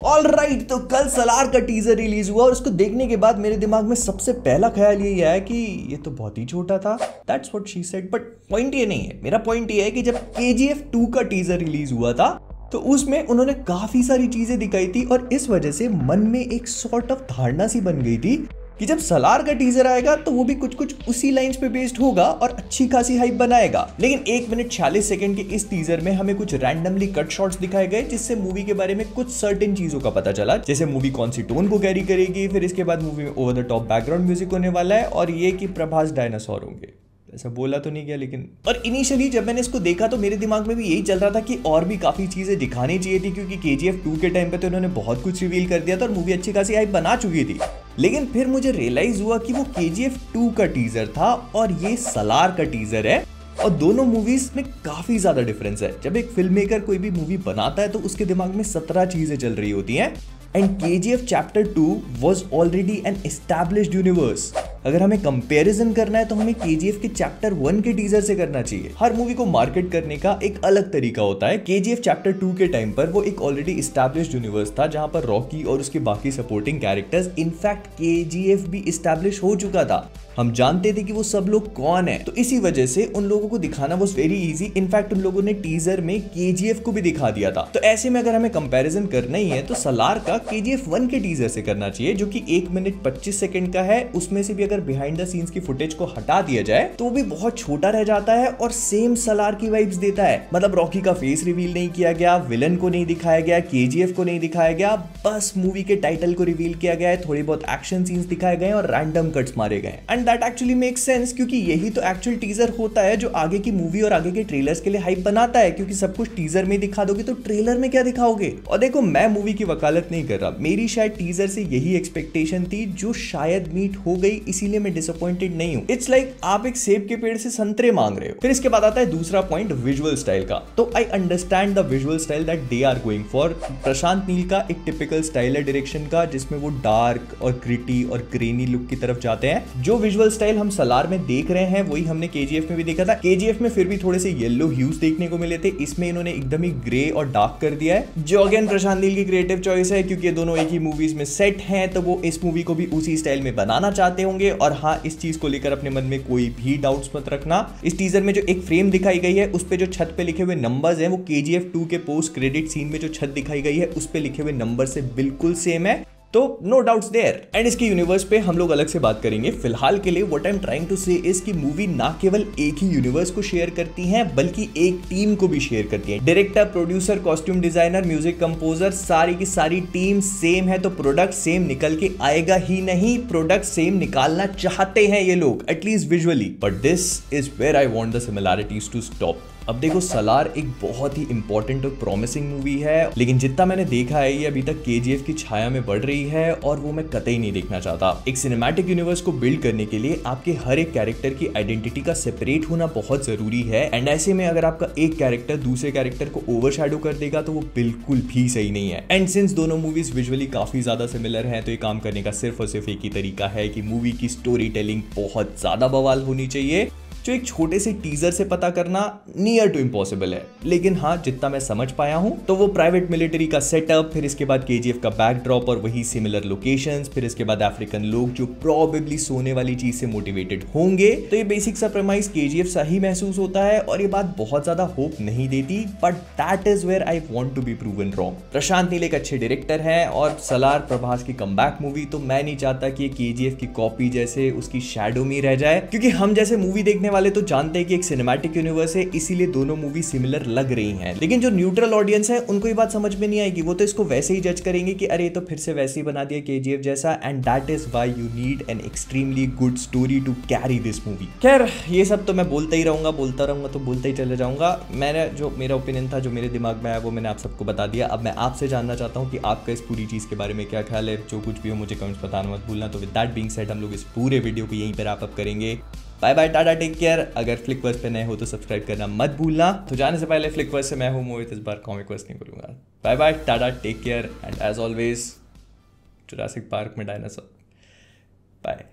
Alright, तो कल सलार का टीजर रिलीज हुआ और उसको देखने के बाद मेरे दिमाग में सबसे पहला ख्याल यही आया कि ये तो बहुत ही छोटा था। That's what she said. But point ये नहीं है, मेरा पॉइंट ये है कि जब KGF 2 का टीजर रिलीज हुआ था तो उसमें उन्होंने काफी सारी चीजें दिखाई थी और इस वजह से मन में एक सॉर्ट ऑफ धारणा सी बन गई थी कि जब सलार का टीजर आएगा तो वो भी कुछ कुछ उसी लाइंस पे बेस्ड होगा और अच्छी खासी हाइप बनाएगा। लेकिन 1 मिनट 46 सेकंड के इस टीजर में हमें कुछ रैंडमली कट शॉट्स दिखाए गए जिससे मूवी के बारे में कुछ सर्टेन चीजों का पता चला, जैसे मूवी कौन सी टोन को कैरी करेगी, फिर इसके बाद मूवी में over the top background music होने वाला है और ये कि प्रभास डायनासोर होंगे। ऐसा बोला तो नहीं गया लेकिन। और इनिशियली जब मैंने इसको देखा तो मेरे दिमाग में भी यही चल रहा था कि और भी काफी चीजें दिखानी चाहिए थी, क्योंकि KGF 2 के टाइम पे तो इन्होंने बहुत कुछ रिवील कर दिया था और मूवी अच्छी खासी हाइप बना चुकी थी। लेकिन फिर मुझे रियलाइज हुआ कि वो KGF 2 का टीजर था और ये सलार का टीजर है और दोनों मूवीज में काफी ज्यादा डिफरेंस है। जब एक फिल्म मेकर कोई भी मूवी बनाता है तो उसके दिमाग में 17 चीजें चल रही होती हैं and KGF chapter 2 was already an established universe। अगर हमें कंपैरिजन करना है तो हमें KGF के चैप्टर 1 के टीजर से करना चाहिए। हर मूवी को मार्केट करने का एक अलग तरीका होता है। KGF चैप्टर 2 के टाइम पर वो एक ऑलरेडी एस्टैब्लिश्ड यूनिवर्स था जहां पर रॉकी और उसके बाकी सपोर्टिंग कैरेक्टर्स, इनफैक्ट KGF भी एस्टैब्लिश हो चुका था। हम जानते थे कि वो सब लोग कौन है, तो इसी वजह से उन लोगों को दिखाना वाज वेरी इजी। इनफैक्ट उन लोगों ने टीजर में KGF को भी दिखा दिया था। तो ऐसे में अगर हमें कंपैरिजन करना ही है तो सलार का KGF 1 के टीजर से करना चाहिए, जो कि 1 मिनट 25 सेकंड का है। उसमें से भी अगर बिहाइंड द सीन्स की फुटेज को हटा दिया जाए तो वो भी बहुत छोटा रह जाता है और सेम सलार की वाइब्स देता है। मतलब रॉकी का फेस रिवील नहीं किया गया, विलन को नहीं दिखाया गया, KGF को नहीं दिखाया गया, बस मूवी के टाइटल को रिवील किया गया है, थोड़ी बहुत एक्शन सीन्स दिखाए गए और रैंडम कट्स मारे गए। And that actually make sense, क्योंकि यही तो एक्चुअल टीजर होता है जो आगे की मूवी और आगे के ट्रेलर्स के लिए हाइप बनाता है। क्योंकि सब कुछ टीजर में दिखा दोगे तो ट्रेलर में क्या दिखाओगे। और देखो, मैं मूवी की वकालत नहीं कर रहा, मेरी शायद टीजर से यही एक्सपेक्टेशन थी जो शायद मीट हो गई, इसीलिए मैं डिसअपॉइंटेड नहीं हूं। इट्स लाइक आप एक सेब के पेड़ से संतरे मांग रहे हो। फिर इसके बाद आता है दूसरा पॉइंट, विजुअल स्टाइल का। तो I understand the visual style that they are going for. Prashanth Neel का एक टिपिकल स्टाइल है डायरेक्शन का, जिसमें वो डार्क और ग्रिटी और ग्रेनी लुक की तरफ जाते हैं। जो विजुअल स्टाइल हम सलार में देख रहे हैं वही हमने KGF में भी देखा था। KGF में फिर भी थोड़े से येलो ह्यूज देखने को मिले थे, इसमें इन्होंने एकदम ही ग्रे और डार्क कर दिया है, जो अगेन प्रशांत नील की क्रिएटिव चॉइस है, क्योंकि ये दोनों एक ही मूवीज में सेट हैं तो वो इस मूवी को भी उसी स्टाइल में बनाना चाहते होंगे। और हाँ, इस चीज को लेकर अपने मन में कोई भी डाउट्स मत रखना। इस टीजर में जो एक फ्रेम दिखाई गई है उस पे जो छत पे लिखे हुए नंबर्स हैं वो KGF 2 के पोस्ट क्रेडिट सीन में जो छत दिखाई गई है उस पे लिखे हुए नंबर से बिल्कुल सेम है, तो नो डाउट्स देयर। एंड इसके यूनिवर्स पे हम लोग अलग से बात करेंगे। फिलहाल के लिए what I am trying to say is कि मूवी ना केवल एक ही यूनिवर्स को शेयर करती है बल्कि एक टीम को भी शेयर करती है। Director, producer, costume designer, music composer, सारी की सारी टीम सेम है, तो प्रोडक्ट सेम निकल के आएगा ही नहीं, प्रोडक्ट सेम निकालना चाहते हैं ये लोग, at least visually. But this is where I want the similarities to stop. अब देखो, सलार एक बहुत ही इंपॉर्टेंट और प्रॉमिसिंग मूवी है, लेकिन जितना मैंने देखा है ये अभी तक KGF की छाया में बढ़ रही है और वो मैं कतई नहीं देखना चाहता। एक सिनेमैटिक यूनिवर्स को बिल्ड करने के लिए आपके हर एक कैरेक्टर की आइडेंटिटी का सेपरेट होना बहुत जरूरी है। एंड ऐसे में अगर आपका एक कैरेक्टर दूसरे कैरेक्टर को ओवरशैडो कर देगा तो वो बिल्कुल भी सही नहीं है। एंड सिंस दोनों मूवीज विजुअली काफी ज्यादा सिमिलर हैं तो ये काम करने का सिर्फ और सिर्फ एक ही तरीका है कि मूवी की स्टोरी टेलिंग बहुत ज्यादा बवाल होनी चाहिए, जो एक छोटे से टीजर से पता करना नियर टू इम्पॉसिबल है। लेकिन हाँ, जितना मैं समझ पाया हूं तो वो प्राइवेट मिलिट्री का सेटअप, फिर इसके बाद KGF का बैकड्रॉप और वही सिमिलर लोकेशंस, फिर इसके बाद अफ्रीकन लोग जो प्रोबेबली सोने वाली चीज से मोटिवेटेड होंगे, तो ये बेसिक सा प्रेमाइस KGF सा ही महसूस होता है और ये बात बहुत ज्यादा होप नहीं देती। But that is where I want to be proven wrong. Prashanth Neel एक अच्छे डायरेक्टर हैं और सलार प्रभास की कमबैक मूवी, तो मैं नहीं चाहता कि KGF की कॉपी जैसे उसकी शैडो में रह जाए, क्योंकि हम जैसे मूवी देखने वाले तो जानते हैं कि एक सिनेमैटिक यूनिवर्स है, इसीलिए दोनों मूवी सिमिलर लग रही हैं। लेकिन जो न्यूट्रल ऑडियंस है उनको ये बात समझ में नहीं आएगी, वो तो इसको वैसे ही जज करेंगे कि अरे तो फिर से वैसे ही बना दिया KGF जैसा। And that is why you need an extremely good story to carry this movie. खैर, ये सब तो मैं बोलता ही रहूंगा तो बोलता ही चले जाऊंगा। मैंने जो मेरा ओपिनियन था, जो मेरे दिमाग में आया, वो मैंने आप सबको बता दिया। अब मैं आपसे जानना चाहता हूँ कि आपका इस पूरी चीज के बारे में क्या ख्याल है। जो कुछ भी हो मुझे कमेंट्स बताना मत भूलना। तो विद दैट बीइंग सेड हम लोग इस पूरे वीडियो को यहीं पर रैप अप करेंगे। बाय बाय, टाटा, टेक केयर। अगर फ्लिकवर्स पे नए हो तो सब्सक्राइब करना मत भूलना। तो जाने से पहले फ्लिकवर्स से मैं हूँ मोहित, इस बार कॉमिक वर्स नहीं बोलूंगा। बाय बाय, टाटा, take care and as always Jurassic Park में डायनासोर। बाय।